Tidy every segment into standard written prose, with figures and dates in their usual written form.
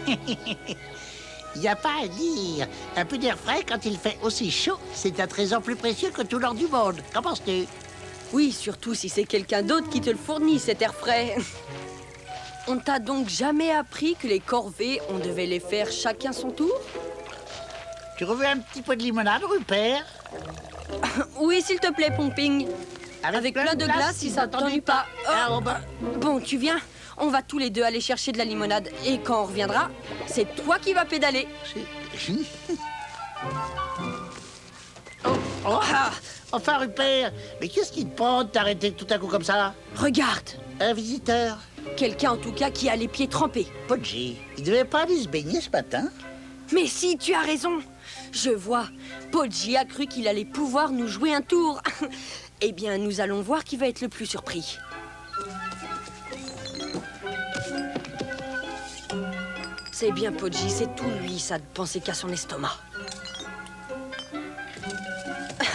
Il n'y a pas à dire. Un peu d'air frais, quand il fait aussi chaud, c'est un trésor plus précieux que tout l'or du monde. Qu'en penses-tu? Oui, surtout si c'est quelqu'un d'autre qui te le fournit, cet air frais. On t'a donc jamais appris que les corvées, on devait les faire chacun son tour? Tu veux un petit peu de limonade, Rupert? Oui, s'il te plaît, Pomping. Avec plein de glace, si ça t'ennuie pas. Ah, bah. Bon, tu viens? On va tous les deux aller chercher de la limonade. Et quand on reviendra, c'est toi qui vas pédaler. Ah, enfin, Rupert, mais qu'est-ce qui te prend de t'arrêter tout à coup comme ça? Regarde, Un visiteur? quelqu'un en tout cas qui a les pieds trempés. Podgy, il devait pas aller se baigner ce matin? Mais si, tu as raison. Je vois. Podgy a cru qu'il allait pouvoir nous jouer un tour. Eh bien, nous allons voir qui va être le plus surpris. C'est bien, Podgy, c'est tout lui, ça, de penser qu'à son estomac.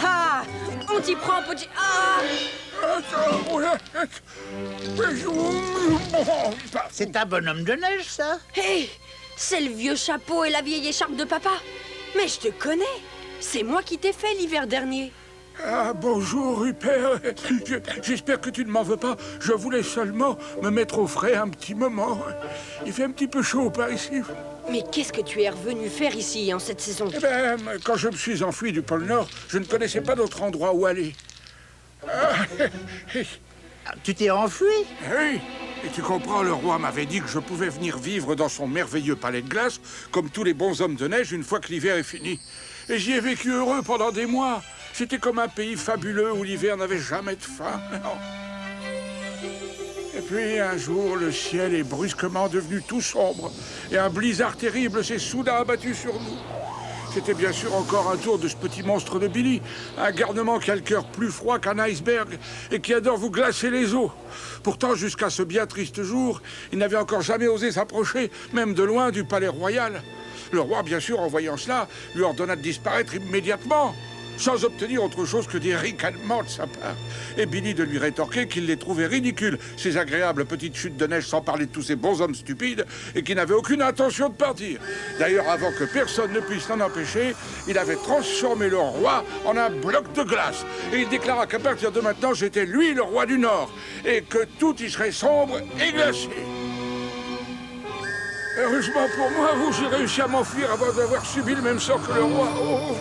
Ah! On t'y prend, Podgy! Ah! C'est un bonhomme de neige, ça? Hé! C'est le vieux chapeau et la vieille écharpe de papa. Mais je te connais. C'est moi qui t'ai fait l'hiver dernier. Ah, bonjour, Rupert. J'espère que tu ne m'en veux pas. Je voulais seulement me mettre au frais un petit moment. Il fait un petit peu chaud par ici. Mais qu'est-ce que tu es revenu faire ici, en cette saison? Eh bien, quand je me suis enfui du pôle Nord, je ne connaissais pas d'autre endroit où aller. Tu t'es enfui? Oui, et tu comprends, le roi m'avait dit que je pouvais venir vivre dans son merveilleux palais de glace, comme tous les bons hommes de neige, une fois que l'hiver est fini. Et j'y ai vécu heureux pendant des mois. C'était comme un pays fabuleux où l'hiver n'avait jamais de fin. Et puis, un jour, le ciel est brusquement devenu tout sombre, et un blizzard terrible s'est soudain abattu sur nous. C'était bien sûr encore un tour de ce petit monstre de Billy, un garnement qui a le cœur plus froid qu'un iceberg et qui adore vous glacer les os. Pourtant, jusqu'à ce bien triste jour, il n'avait encore jamais osé s'approcher, même de loin, du palais royal. Le roi, bien sûr, en voyant cela, lui ordonna de disparaître immédiatement, sans obtenir autre chose que des ricanements de sa part. Et Billy de lui rétorquer qu'il les trouvait ridicules, ces agréables petites chutes de neige, sans parler de tous ces bons hommes stupides, et qui n'avaient aucune intention de partir. D'ailleurs, avant que personne ne puisse l'en empêcher, il avait transformé le roi en un bloc de glace. Et il déclara qu'à partir de maintenant, j'étais lui le roi du Nord, et que tout y serait sombre et glacé. Heureusement pour moi, j'ai réussi à m'enfuir avant d'avoir subi le même sort que le roi. Oh.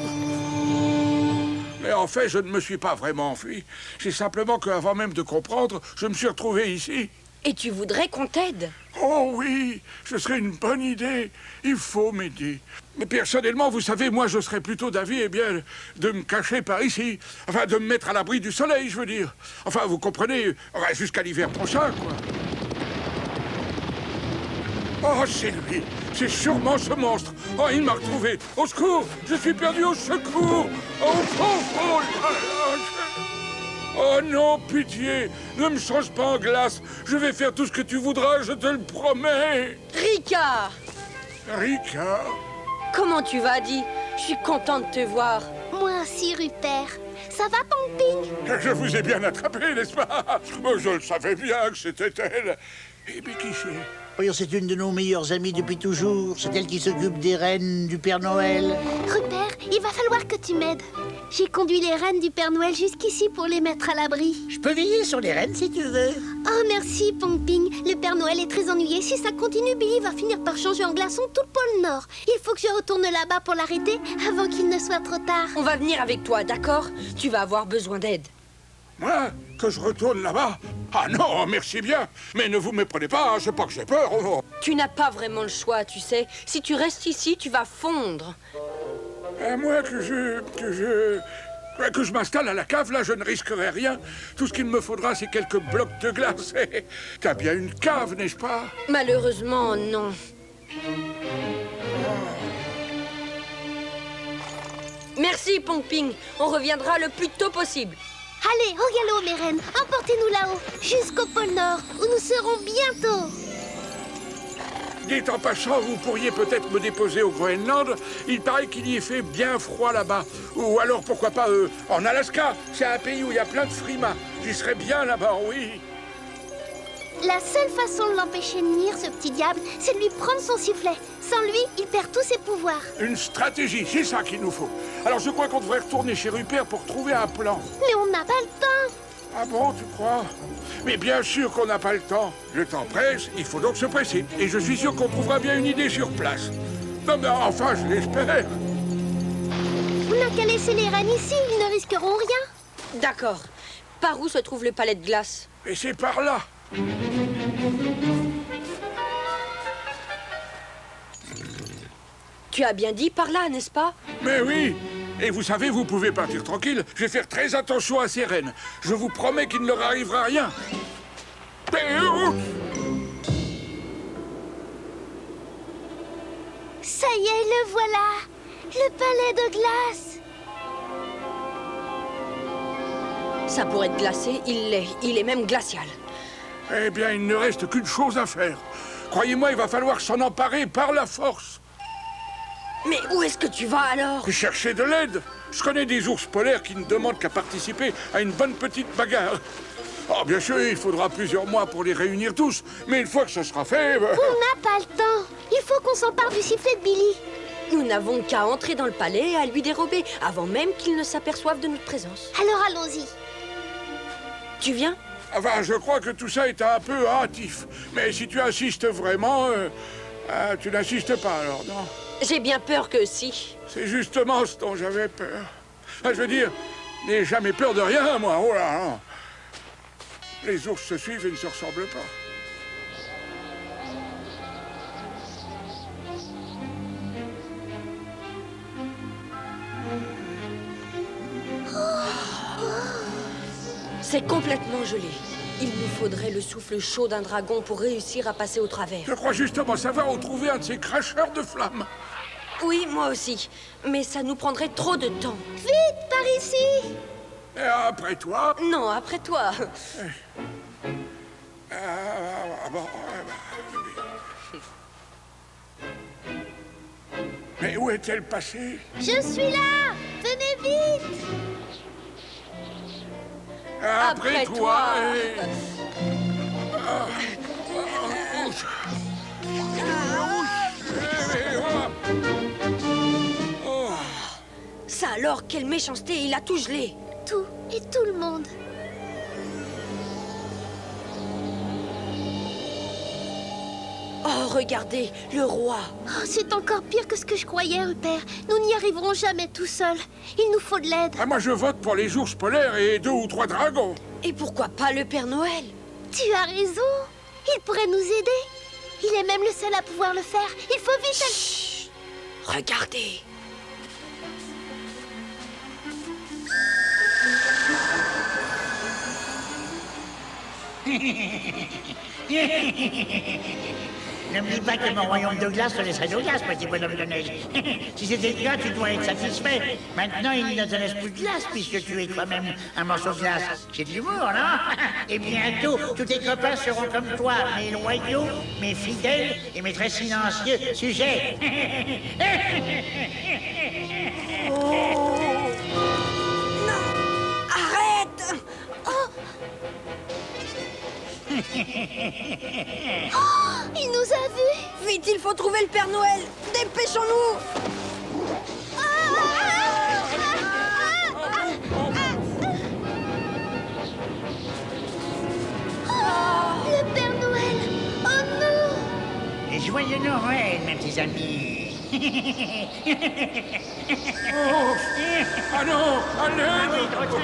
Mais en fait, je ne me suis pas vraiment enfui. C'est simplement qu'avant même de comprendre, je me suis retrouvé ici. Et tu voudrais qu'on t'aide? Oh oui, ce serait une bonne idée. Il faut m'aider. Mais personnellement, vous savez, moi, je serais plutôt d'avis, eh bien, de me cacher par ici. Enfin, de me mettre à l'abri du soleil, je veux dire. Enfin, vous comprenez, enfin, jusqu'à l'hiver prochain, quoi. Oh, c'est lui. C'est sûrement ce monstre. Oh, il m'a retrouvé. Au secours. Je suis perdu, au secours. Oh non, pitié. Ne me change pas en glace. Je vais faire tout ce que tu voudras, je te le promets. Ricard! Ricard? Comment tu vas, Di? Je suis contente de te voir. Moi aussi, Rupert. Ça va, Pomping? Je vous ai bien attrapé, n'est-ce pas? Je le savais bien que c'était elle. Et mais qui c'est? Voyons, c'est une de nos meilleures amies depuis toujours. C'est elle qui s'occupe des rennes du Père Noël. Rupert, il va falloir que tu m'aides. J'ai conduit les rennes du Père Noël jusqu'ici pour les mettre à l'abri. Je peux veiller sur les rennes si tu veux. Oh, merci, Pomping. Le Père Noël est très ennuyé. Si ça continue, Billy va finir par changer en glaçon tout le pôle Nord. Il faut que je retourne là-bas pour l'arrêter avant qu'il ne soit trop tard. On va venir avec toi, d'accord? Tu vas avoir besoin d'aide. Moi? Que je retourne là-bas? Ah non, merci bien. Mais ne vous méprenez pas, c'est pas que j'ai peur. Oh. Tu n'as pas vraiment le choix, tu sais. Si tu restes ici, tu vas fondre. À moins que je m'installe à la cave, là, je ne risquerai rien. Tout ce qu'il me faudra, c'est quelques blocs de glace. T'as bien une cave, n'est-ce pas? Malheureusement, non. Merci, Pomping. On reviendra le plus tôt possible. Allez, au galop, mes rennes. Emportez-nous là-haut, jusqu'au pôle Nord, où nous serons bientôt. Dites en passant, vous pourriez peut-être me déposer au Groenland. Il paraît qu'il y fait bien froid là-bas. Ou alors, pourquoi pas, en Alaska. C'est un pays où il y a plein de frimas. J'y serais bien là-bas, oui. La seule façon de l'empêcher de nuire, ce petit diable, c'est de lui prendre son sifflet. Sans lui, il perd tous ses pouvoirs. Une stratégie, c'est ça qu'il nous faut. Alors je crois qu'on devrait retourner chez Rupert pour trouver un plan. Mais on n'a pas le temps. Ah bon, tu crois? Mais bien sûr qu'on n'a pas le temps. Le temps presse, il faut donc se presser. Et je suis sûr qu'on trouvera bien une idée sur place. Non mais enfin, je l'espère. On n'a qu'à laisser les rennes ici, ils ne risqueront rien. D'accord. Par où se trouve le palais de glace? Et c'est par là. Tu as bien dit par là, n'est-ce pas? Mais oui. Et vous savez, vous pouvez partir tranquille. Je vais faire très attention à ces rennes. Je vous promets qu'il ne leur arrivera rien. Ça y est, le voilà. Le palais de glace. Ça pourrait être glacé, il l'est. Il est même glacial. Eh bien, il ne reste qu'une chose à faire. Croyez-moi, il va falloir s'en emparer par la force. Mais où est-ce que tu vas alors? Chercher de l'aide. Je connais des ours polaires qui ne demandent qu'à participer à une bonne petite bagarre. Oh, bien sûr, il faudra plusieurs mois pour les réunir tous. Mais une fois que ce sera fait... On n'a pas le temps. Il faut qu'on s'empare du sifflet de Billy. Nous n'avons qu'à entrer dans le palais et à lui dérober, avant même qu'il ne s'aperçoive de notre présence. Alors allons-y. Tu viens? Enfin, je crois que tout ça est un peu hâtif. Mais si tu insistes vraiment... tu n'insistes pas alors, non? J'ai bien peur que si. C'est justement ce dont j'avais peur. Enfin, je veux dire, n'ai jamais peur de rien, moi. Oh là, hein. Les ours se suivent et ne se ressemblent pas. C'est complètement gelé. Il nous faudrait le souffle chaud d'un dragon pour réussir à passer au travers. Je crois justement savoir où trouver un de ces cracheurs de flammes. Oui, moi aussi. Mais ça nous prendrait trop de temps. Vite, par ici. Et après toi... Non, après toi. Mais où est-elle passée? Je suis là. Venez vite. Après toi et... Ça alors, quelle méchanceté, il a tout gelé. Tout et tout le monde. Oh, regardez, le roi. Oh, c'est encore pire que ce que je croyais, Rupert. Nous n'y arriverons jamais tout seuls. Il nous faut de l'aide. Ah, moi, je vote pour les ours polaires et 2 ou 3 dragons. Et pourquoi pas le Père Noël? Tu as raison. Il pourrait nous aider. Il est même le seul à pouvoir le faire. Il faut vite... Chut. Regardez. N'oublie pas que mon royaume de glace te laisserait de glace, petit bonhomme de neige. Si c'était le cas, tu dois être satisfait. Maintenant, il ne te laisse plus de glace, puisque tu es toi-même un morceau de glace. C'est de l'humour, non? Et bientôt, tous tes copains seront comme toi, mes loyaux, mes fidèles et mes très silencieux sujets. Arrête! Oh, il nous a vus. Vite, il faut trouver le Père Noël. Dépêchons-nous. Le Père Noël. Oh non. Et joyeux Noël, mes petits amis. Ah non! À l'aide! Oui, trop tard.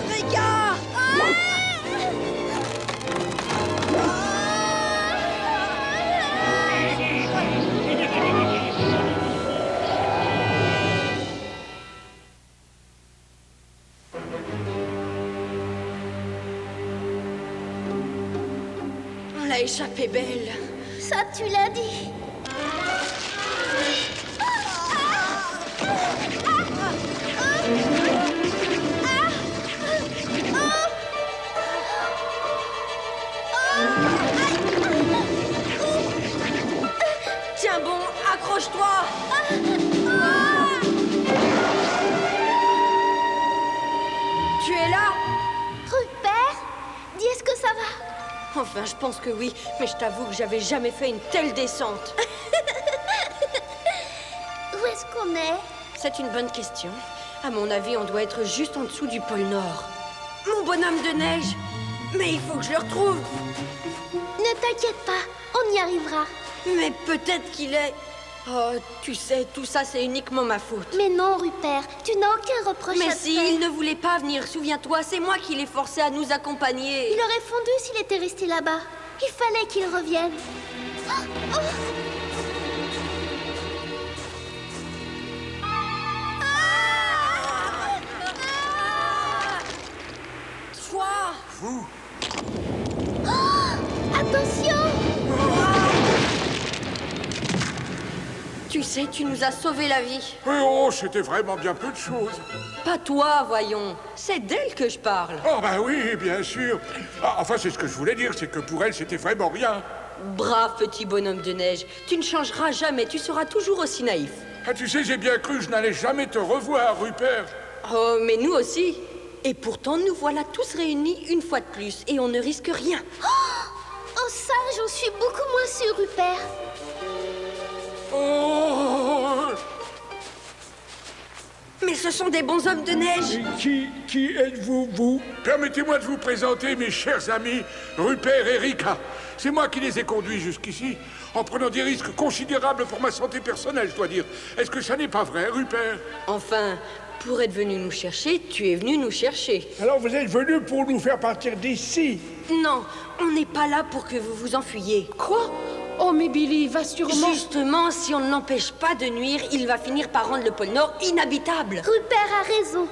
Regarde! On l'a échappé belle. Ça, tu l'as dit. Tiens bon, accroche-toi. Tu es là? Rupert, dis, est-ce que ça va? Enfin, je pense que oui, mais je t'avoue que j'avais jamais fait une telle descente. Où est-ce qu'on est? C'est une bonne question. À mon avis, on doit être juste en dessous du pôle Nord. Mon bonhomme de neige! Mais il faut que je le retrouve! Ne t'inquiète pas, on y arrivera. Mais peut-être qu'il est... Oh, tu sais, tout ça, c'est uniquement ma faute. Mais non, Rupert, tu n'as aucun reproche Mais à te si, faire. il ne voulait pas venir, souviens-toi, c'est moi qui l'ai forcé à nous accompagner. Il aurait fondu s'il était resté là-bas. Il fallait qu'il revienne. Oh, oh. Toi! Vous? Attention! Tu sais, tu nous as sauvé la vie. Mais oh, c'était vraiment bien peu de choses. Pas toi, voyons. C'est d'elle que je parle. Oh, bah oui, bien sûr. Ah, enfin, c'est ce que je voulais dire, c'est que pour elle, c'était vraiment rien. Brave petit bonhomme de neige. Tu ne changeras jamais, tu seras toujours aussi naïf. Ah, tu sais, j'ai bien cru que je n'allais jamais te revoir, Rupert. Oh, mais nous aussi. Et pourtant, nous voilà tous réunis une fois de plus, et on ne risque rien. Oh, ça, j'en suis beaucoup moins sûre, Rupert. Oh! Mais ce sont des bons hommes de neige. Qui êtes-vous, vous? Permettez-moi de vous présenter mes chers amis, Rupert et Rika. C'est moi qui les ai conduits jusqu'ici, en prenant des risques considérables pour ma santé personnelle, je dois dire. Est-ce que ça n'est pas vrai, Rupert? Enfin, pour être venu nous chercher, tu es venu nous chercher. Alors vous êtes venu pour nous faire partir d'ici? Non, on n'est pas là pour que vous vous enfuyiez. Quoi? Oh, mais Billy va sûrement... Justement, si on ne l'empêche pas de nuire, il va finir par rendre le pôle Nord inhabitable. Rupert a raison.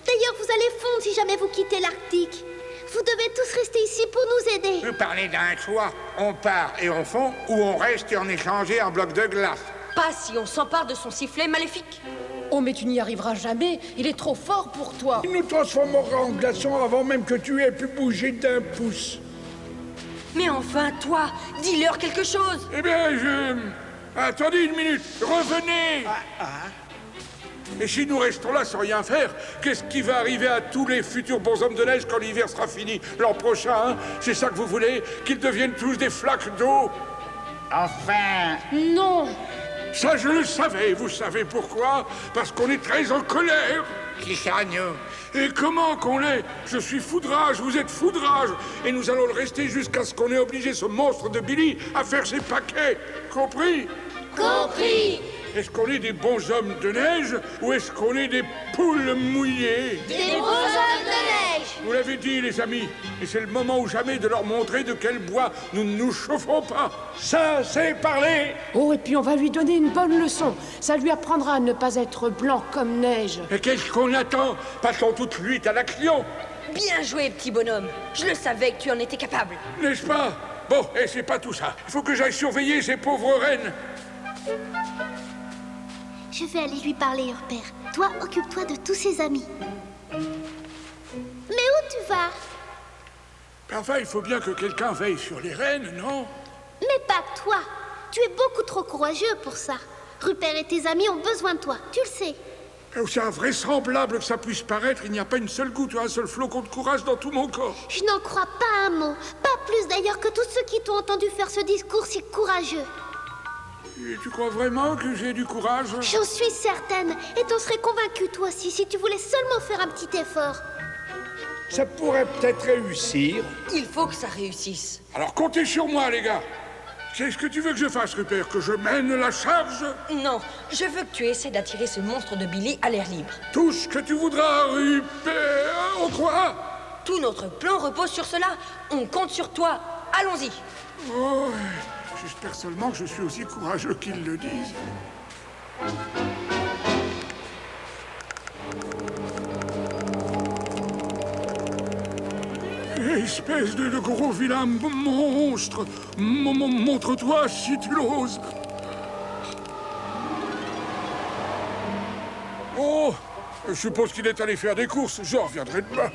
D'ailleurs, vous allez fondre si jamais vous quittez l'Arctique. Vous devez tous rester ici pour nous aider. Vous parlez d'un choix. On part et on fond, ou on reste et on est échangé en bloc de glace. Pas si on s'empare de son sifflet maléfique. Oh, mais tu n'y arriveras jamais. Il est trop fort pour toi. Il nous transformera en glaçons avant même que tu aies pu bouger d'un pouce. Mais enfin, toi, dis-leur quelque chose. Eh bien, Attendez une minute, revenez! Et si nous restons là sans rien faire, qu'est-ce qui va arriver à tous les futurs bonshommes de neige quand l'hiver sera fini l'an prochain, hein? C'est ça que vous voulez? Qu'ils deviennent tous des flaques d'eau? Enfin, Non. Ça, je le savais. Vous savez pourquoi? Parce qu'on est très en colère. Qui ça, nous? Et comment qu'on l'est? Je suis Foudrage, vous êtes Foudrage. Et nous allons le rester jusqu'à ce qu'on ait obligé ce monstre de Billy à faire ses paquets. Compris? Compris. Est-ce qu'on est des bons hommes de neige ou est-ce qu'on est des poules mouillées? Des bons hommes de neige. Vous l'avez dit, les amis, et c'est le moment ou jamais de leur montrer de quel bois nous ne nous chauffons pas. Ça, c'est parler. Oh, et puis on va lui donner une bonne leçon. Ça lui apprendra à ne pas être blanc comme neige. Et qu'est-ce qu'on attend? Passons toute suite à l'action, Bien joué, petit bonhomme. Je le savais que tu en étais capable. n'est-ce pas? Bon, et c'est pas tout ça. Il faut que j'aille surveiller ces pauvres rennes. Je vais aller lui parler, Rupert. Toi, occupe-toi de tous ses amis. Mais où tu vas? Enfin, il faut bien que quelqu'un veille sur les rennes, non? Mais pas toi. Tu es beaucoup trop courageux pour ça. Rupert et tes amis ont besoin de toi, tu le sais. Aussi invraisemblable que ça puisse paraître, il n'y a pas une seule goutte ou un seul flocon de courage dans tout mon corps. Je n'en crois pas un mot. Pas plus d'ailleurs que tous ceux qui t'ont entendu faire ce discours si courageux. Et tu crois vraiment que j'ai du courage? J'en suis certaine. Et t'en serais convaincu toi aussi si tu voulais seulement faire un petit effort. Ça pourrait peut-être réussir. Il faut que ça réussisse. Alors comptez sur moi, les gars. Qu'est-ce que tu veux que je fasse, Rupert? Que je mène la charge? Non, je veux que tu essaies d'attirer ce monstre de Billy à l'air libre. Tout ce que tu voudras, Rupert. On croit? Tout notre plan repose sur cela. On compte sur toi. Allons-y. Oh, j'espère seulement que je suis aussi courageux qu'ils le disent. Espèce de gros vilain monstre, montre-toi si tu l'oses. Oh, Je suppose qu'il est allé faire des courses. Je reviendrai demain.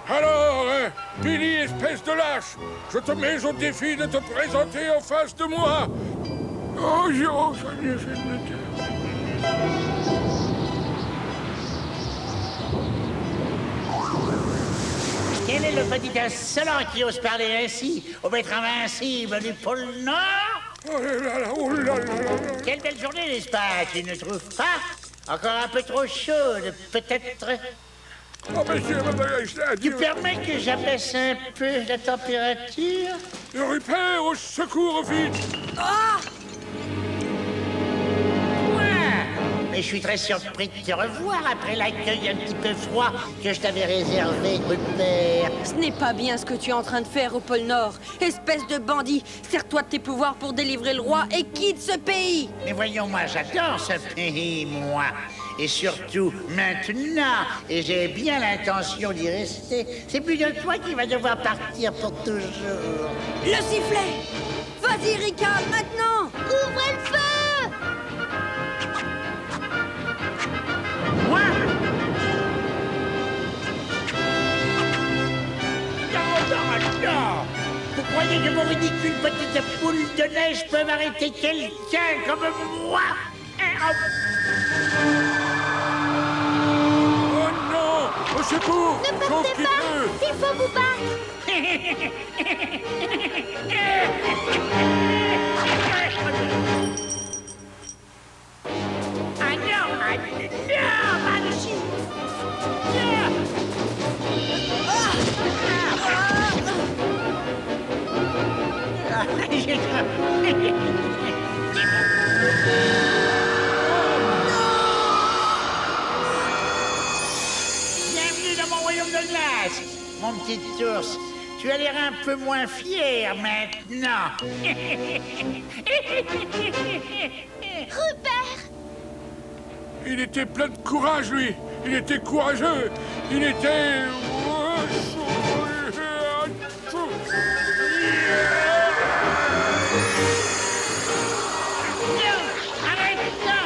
Alors, Billy, espèce de lâche, je te mets au défi de te présenter en face de moi. Oh, ça lui a fait de me taire. Quel est le petit insolent qui ose parler ainsi au maître invincible du pôle Nord? Oh là là, oh là là là là. Quelle belle journée, n'est-ce pas? Tu ne trouves pas? Encore un peu trop chaude, peut-être? Oh, monsieur, Tu permets que j'abaisse un peu la température? Rupert, au secours, vite! Mais je suis très surpris de te revoir après l'accueil un petit peu froid que je t'avais réservé, Rupert. Ce n'est pas bien ce que tu es en train de faire au pôle Nord. Espèce de bandit, sers-toi de tes pouvoirs pour délivrer le roi et quitte ce pays. Mais voyons, moi, j'adore ce pays, moi. Et surtout, maintenant, et j'ai bien l'intention d'y rester, c'est plus de toi qui va devoir partir pour toujours. Le sifflet! Vas-y, Rika, maintenant! Ouvrez le feu! Moi? Non! Vous croyez que vos ridicules petites boules de neige peuvent arrêter quelqu'un comme moi? Oh non! Au secours! Ne partez pas! Il faut vous battre! Ah non! Ah non! Banshee! Bienvenue dans mon royaume de glace, mon petit ours. Tu as l'air un peu moins fier maintenant. Rupert! Il était plein de courage, lui. Il était courageux. Il était... Non! Arrête ça!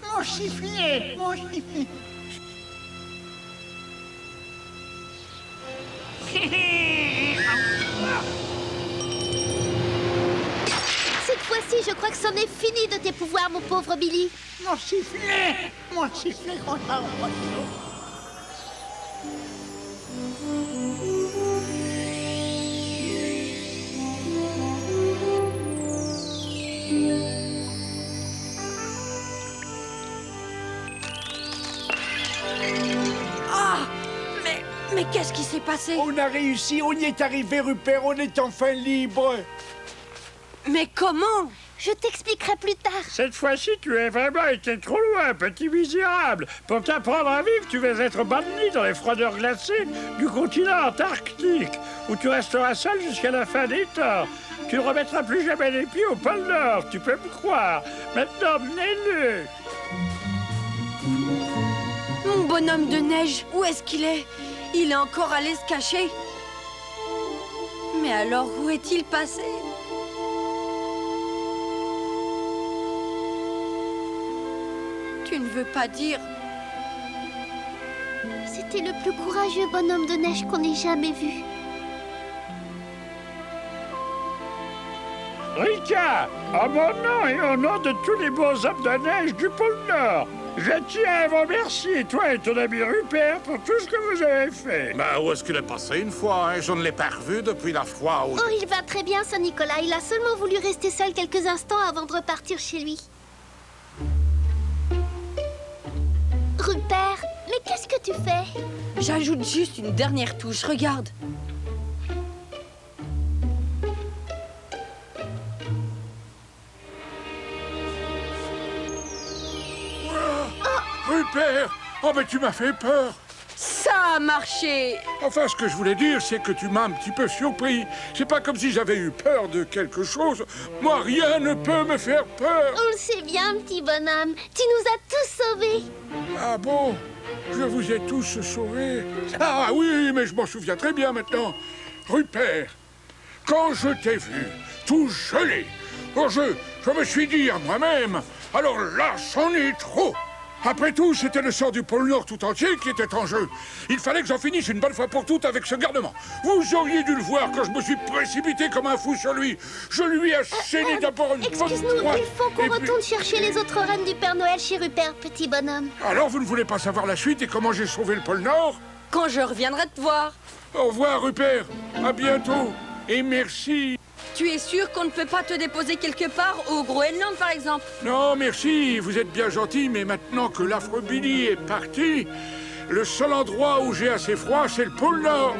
Mon sifflet! Mon sifflet! Cette fois-ci, je crois que c'en est fini de tes pouvoirs, mon pauvre Billy. Mon sifflet! Mon sifflet! Oh, oh, oh. Ah! Mais qu'est-ce qui s'est passé? On a réussi, on y est arrivé, Rupert, on est enfin libre. Mais comment? Je t'expliquerai plus tard. Cette fois-ci, tu es vraiment été trop loin, petit misérable. Pour t'apprendre à vivre, tu vas être banni dans les froideurs glacées du continent antarctique, où tu resteras seul jusqu'à la fin des temps. Tu ne remettras plus jamais les pieds au pôle Nord, tu peux me croire. Maintenant, menez-le. Mon bonhomme de neige, où est-ce qu'il est? Il est encore allé se cacher. Mais alors, où est-il passé? Tu ne veux pas dire... C'était le plus courageux bonhomme de neige qu'on ait jamais vu. Rika, en mon nom et au nom de tous les beaux hommes de neige du pôle Nord, je tiens à vous remercier, toi et ton ami Rupert, pour tout ce que vous avez fait. Bah, où est-ce qu'il est passé une fois, hein? Je ne l'ai pas revu depuis la fois où... Oh, il va très bien, Saint-Nicolas. Il a seulement voulu rester seul quelques instants avant de repartir chez lui. Rupert, mais qu'est-ce que tu fais? J'ajoute juste une dernière touche, regarde. Rupert! Oh, mais tu m'as fait peur! Ça a marché! Enfin, ce que je voulais dire, c'est que tu m'as un petit peu surpris. C'est pas comme si j'avais eu peur de quelque chose. Moi, rien ne peut me faire peur. On le sait bien, petit bonhomme. Tu nous as tous sauvés. Ah bon? Je vous ai tous sauvés. Ah oui, mais je m'en souviens très bien maintenant. Rupert, quand je t'ai vu, tout gelé, je me suis dit à moi-même, alors là, c'en est trop. Après tout, c'était le sort du pôle Nord tout entier qui était en jeu. Il fallait que j'en finisse une bonne fois pour toutes avec ce garnement. Vous auriez dû le voir quand je me suis précipité comme un fou sur lui. Je lui ai asséné d'abord une bonne Excuse-nous, droite. il faut qu'on et puis- retourne chercher les autres reines du Père Noël chez Rupert, petit bonhomme. Alors, vous ne voulez pas savoir la suite et comment j'ai sauvé le pôle Nord? Quand je reviendrai te voir. Au revoir, Rupert. À bientôt. Et merci. Tu es sûr qu'on ne peut pas te déposer quelque part, au Groenland par exemple? Non, merci. Vous êtes bien gentil, mais maintenant que l'affreux Billy est parti, le seul endroit où j'ai assez froid, c'est le pôle Nord.